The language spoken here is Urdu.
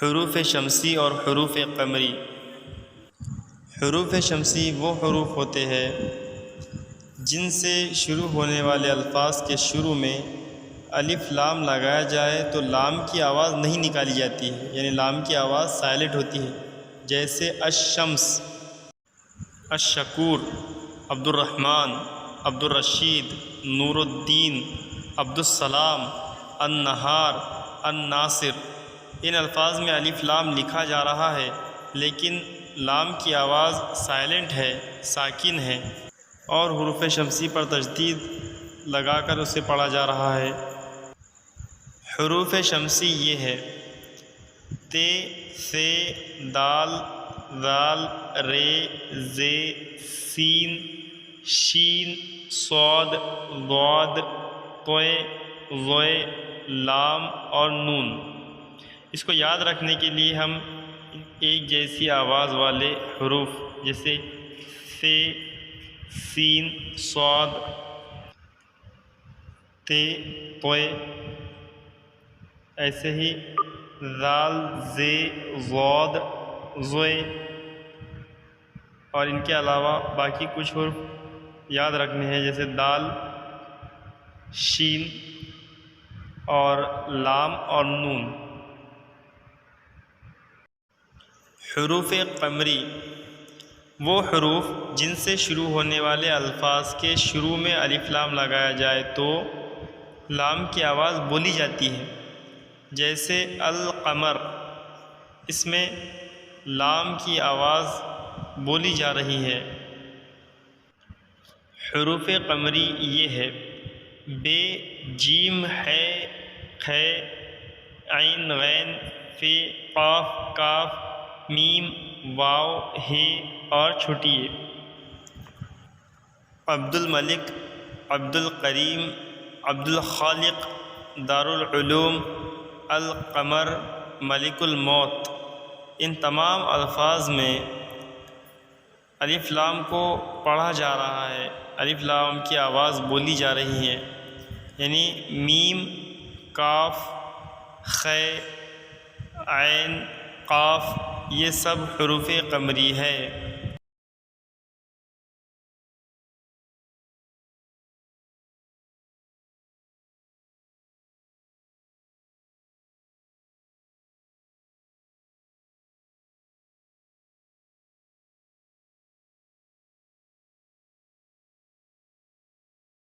حروف شمسی اور حروف قمری۔ حروف شمسی وہ حروف ہوتے ہیں جن سے شروع ہونے والے الفاظ کے شروع میں الف لام لگایا جائے تو لام کی آواز نہیں نکالی جاتی ہے، یعنی لام کی آواز سائلنٹ ہوتی ہے، جیسے الشمس، الشکور، عبد الرحمن، عبد الرشید، نور الدین، عبد السلام، النہار، الناصر۔ ان الفاظ میں الف لام لکھا جا رہا ہے لیکن لام کی آواز سائلنٹ ہے، ساکن ہے، اور حروف شمسی پر تشدید لگا کر اسے پڑھا جا رہا ہے۔ حروف شمسی یہ ہے: ت، ث، دال، ذال، ر، ز، سین، شین، صاد، ضاد، ط، ظ، لام اور نون۔ اس کو یاد رکھنے کے لیے ہم ایک جیسی آواز والے حروف جیسے ث، سین، صاد، ت، ط، ایسے ہی ذال، ز، ضاد، ظ اور ان کے علاوہ باقی کچھ حروف یاد رکھنے ہیں جیسے دال، شین اور لام اور نون۔ حروف قمری وہ حروف جن سے شروع ہونے والے الفاظ کے شروع میں الف لام لگایا جائے تو لام کی آواز بولی جاتی ہے، جیسے القمر، اس میں لام کی آواز بولی جا رہی ہے۔ حروف قمری یہ ہے: ب، جیم، ح، خ، عین، غین، ف، قاف، کاف، میم، واو، ہ اور چھوٹی ء۔ عبد الملک، عبد الکریم، عبد الخالق، دارالعلوم، القمر، ملک الموت۔ ان تمام الفاظ میں الف لام کو پڑھا جا رہا ہے، الف لام کی آواز بولی جا رہی ہے، یعنی میم، کاف، خ، عین، قاف یہ سب حروف قمری ہے۔